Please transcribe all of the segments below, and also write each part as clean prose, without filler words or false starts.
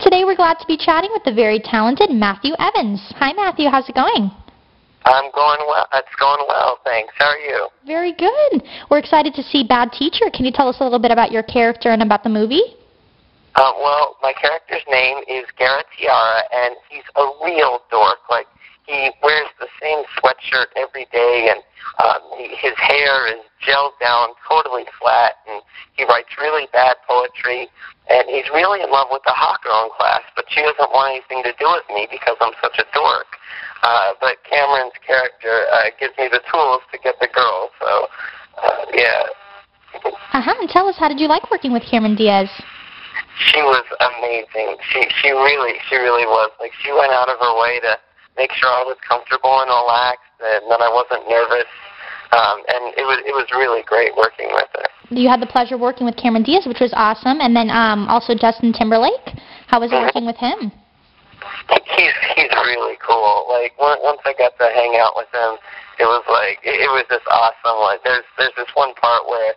Today we're glad to be chatting with the very talented Matthew Evans. Hi Matthew, how's it going? I'm going well. It's going well, thanks. How are you? Very good. We're excited to see Bad Teacher. Can you tell us a little bit about your character and about the movie? Well, my character's name is Garrett Tiara, and he's a real dork. Like, he wears the same sweatshirt every day, and his hair is gelled down totally flat, and he writes really bad poetry, and he's really in love with the hot girl in class, but she doesn't want anything to do with me because I'm such a dork. But Cameron's character gives me the tools to get the girl, so, yeah. And tell us, how did you like working with Cameron Diaz? She was amazing. She really was. Like, she went out of her way to make sure I was comfortable and relaxed, and that I wasn't nervous. And it was really great working with her. You had the pleasure working with Cameron Diaz, which was awesome, and then also Justin Timberlake. How was it working with him? He's really cool. Like, once I got to hang out with him, it was like it was just awesome. Like, there's this one part where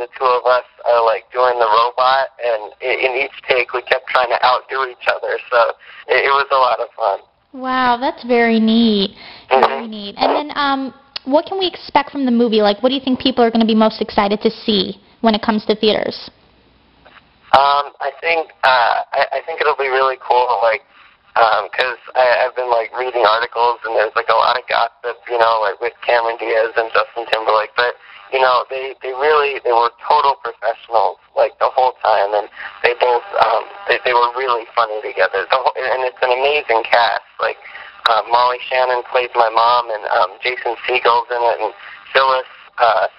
the two of us are like doing the robot, and in each take we kept trying to outdo each other. So it was a lot of fun. Wow, that's very neat. Very neat. And then what can we expect from the movie? Like, what do you think people are going to be most excited to see when it comes to theaters? I think it'll be really cool. Like, because I've been like reading articles, and there's like a lot of gossip, you know, like with Cameron Diaz and Justin Timberlake, but you know, they were total professionals, like, the whole time, and they both, they were really funny together, and it's an amazing cast. Like, Molly Shannon plays my mom, and Jason Segel's in it, and Phyllis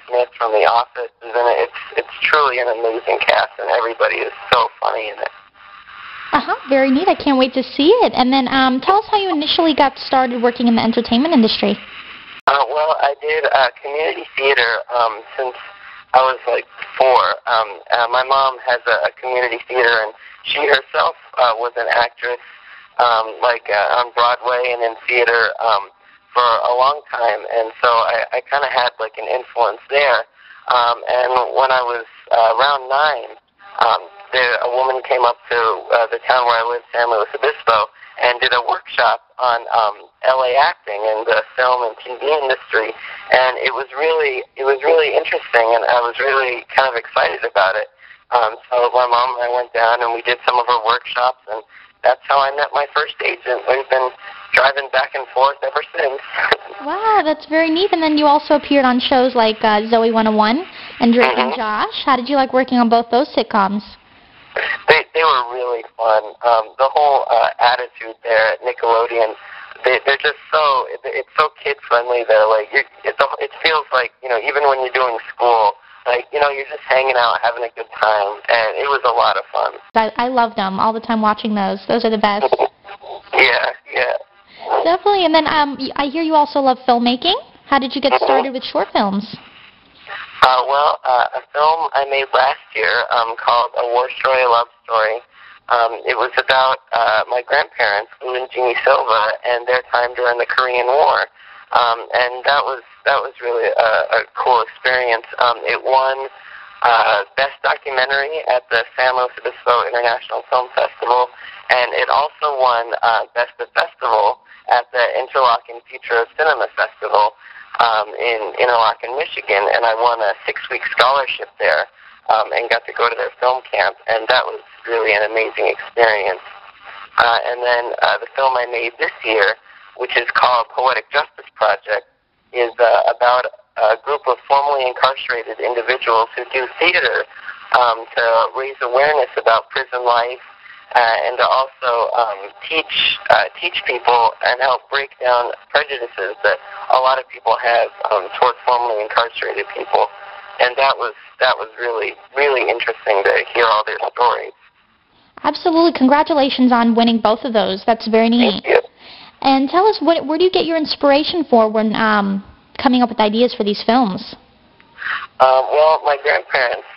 Smith from The Office is in it. It's truly an amazing cast, and everybody is so funny in it. Very neat. I can't wait to see it. And then tell us how you initially got started working in the entertainment industry. Well, I did community theater since I was like 4. My mom has a community theater, and she herself was an actress on Broadway and in theater for a long time, and so I kind of had like an influence there. And when I was around 9, a woman came up to the town where I live, San Luis Obispo, and did a workshop on LA acting and the film and TV industry, and it was really interesting, and I was really kind of excited about it. So my mom and I went down, and we did some of her workshops, and that's how I met my first agent. We've been driving back and forth ever since. Wow, that's very neat. And then you also appeared on shows like Zoey 101 and Drake and Josh. How did you like working on both those sitcoms? They were really fun. The whole attitude there at Nickelodeon, they're just it's so kid-friendly there. Like, it feels like, you know, even when you're doing school, like, you know, you're just hanging out, having a good time, and it was a lot of fun. I love them all the time watching those. Those are the best. Yeah. Definitely. And then I hear you also love filmmaking. How did you get started with short films? A film I made last year called A War Story, a Love Story. It was about my grandparents, Lou and Jeannie Silva, and their time during the Korean War. And that was really a cool experience. It won Best Documentary at the San Luis Obispo International Film Festival, and it also won Best of Festival at the Interlochen Future of Cinema Festival in Interlochen, Michigan, and I won a 6-week scholarship there and got to go to their film camp, and that was really an amazing experience. And then the film I made this year, which is called Poetic Justice Project, is about a group of formerly incarcerated individuals who do theater to raise awareness about prison life and to also teach people and help break down prejudices that a lot of people have toward formerly incarcerated people. And that was really, really interesting to hear all their stories. Absolutely. Congratulations on winning both of those. That's very neat. Thank you. And tell us, where do you get your inspiration for when coming up with ideas for these films? Well, my grandparents,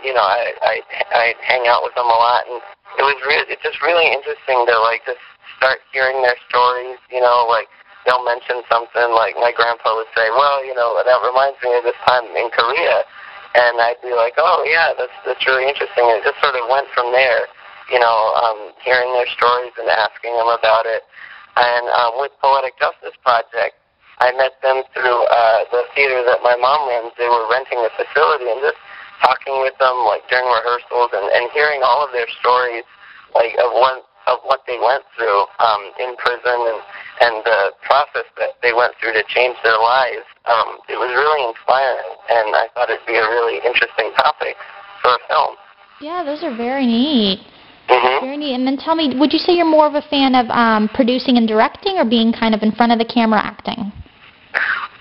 you know, I hang out with them a lot, and it's just really interesting to like just start hearing their stories. You know, like they'll mention something, like my grandpa would say, well, you know, that reminds me of this time in Korea, and I'd be like, oh yeah, that's really interesting. And it just sort of went from there. hearing their stories and asking them about it. And with Poetic Justice Project, I met them through the theater that my mom runs. They were renting the facility, and just talking with them, like, during rehearsals, and hearing all of their stories, like, of what they went through in prison, and the process that they went through to change their lives. It was really inspiring, and I thought it'd be a really interesting topic for a film. Yeah, those are very neat. Mm-hmm. Very neat. And then tell me, would you say you're more of a fan of producing and directing, or being kind of in front of the camera acting?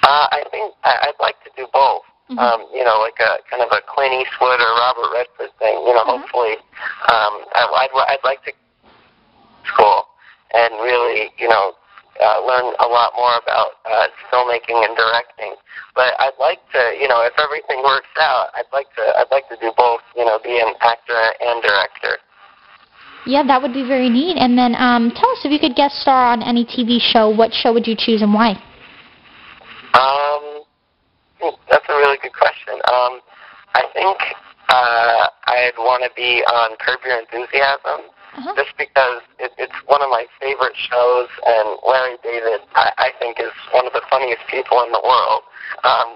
I think I'd like to do both. Like a kind of a Clint Eastwood or Robert Redford thing. Hopefully, I'd like to school and really, learn a lot more about filmmaking and directing. But I'd like to, if everything works out, I'd like to do both. Be an actor and director. Yeah, that would be very neat. And then tell us, if you could guest star on any TV show, what show would you choose and why? That's a really good question. I think I'd want to be on Curb Your Enthusiasm, just because it's one of my favorite shows, and Larry David, I think, is one of the funniest people in the world.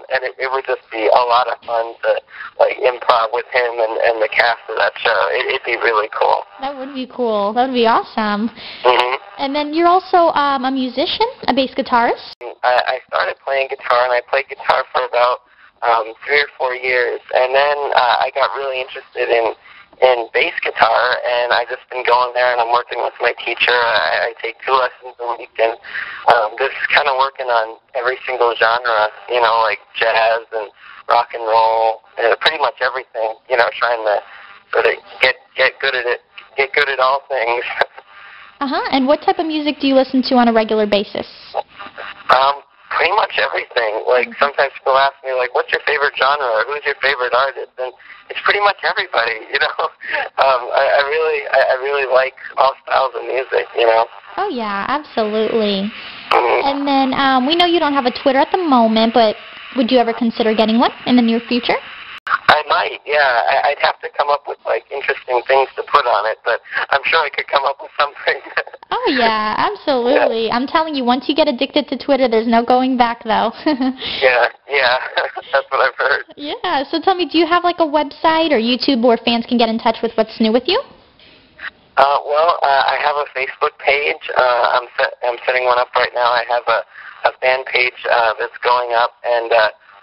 And it would just be a lot of fun to, like, improv with him and the cast of that show. It'd be really cool. That would be cool. That would be awesome. Mm-hmm. And then you're also a musician, a bass guitarist? I started playing guitar, and I played guitar for about 3 or 4 years. And then I got really interested in bass guitar, and I've just been going there, and I'm working with my teacher. I take 2 lessons a week, and just kind of working on every single genre, like jazz and rock and roll, and pretty much everything, trying to sort of get good at it, get good at all things. And what type of music do you listen to on a regular basis? Pretty much everything. Like, sometimes people ask me, like, what's your favorite genre, or who's your favorite artist? And it's pretty much everybody, I really like all styles of music, Oh, yeah, absolutely. And then we know you don't have a Twitter at the moment, but would you ever consider getting one in the near future? I might, yeah. I'd have to come up with, like, interesting things to put on it, but I'm sure I could come up with something. Oh, yeah, absolutely. Yeah. I'm telling you, once you get addicted to Twitter, there's no going back, though. Yeah, that's what I've heard. Yeah, so tell me, do you have, like, a website or YouTube where fans can get in touch with what's new with you? I have a Facebook page. I'm setting one up right now. I have a fan page that's going up, and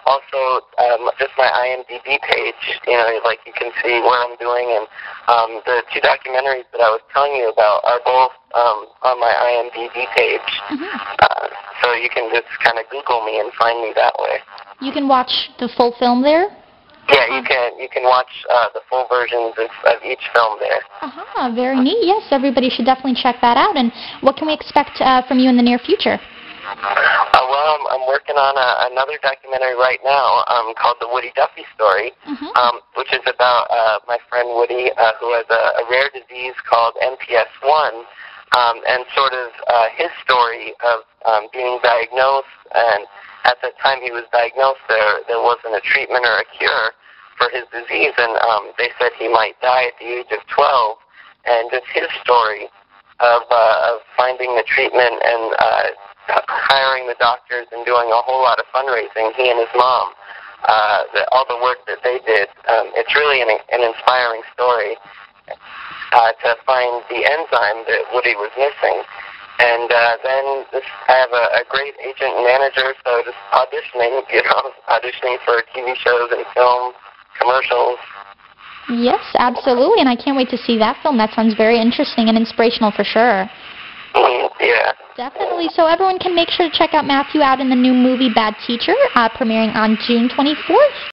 also just my IMDb page. Like, you can see what I'm doing, and the 2 documentaries that I was telling you about are both on my IMDb page. So you can just kind of Google me and find me that way. You can watch the full film there? Yeah, you can watch the full versions of each film there. Very neat. Yes, everybody should definitely check that out. And what can we expect from you in the near future? I'm working on another documentary right now called The Woody Duffy Story, which is about my friend Woody, who has a rare disease called MPS I, and sort of his story of being diagnosed. And at the time he was diagnosed, there wasn't a treatment or a cure for his disease, and they said he might die at the age of 12. And just his story of finding the treatment and hiring the doctors and doing a whole lot of fundraising, he and his mom, all the work that they did. It's really an inspiring story to find the enzyme that Woody was missing. And then I have a great agent and manager, so just auditioning for TV shows and film, commercials. Yes, absolutely, and I can't wait to see that film. That sounds very interesting and inspirational for sure. Yeah. Definitely. So everyone can make sure to check out Matthew out in the new movie Bad Teacher, premiering on June 24th.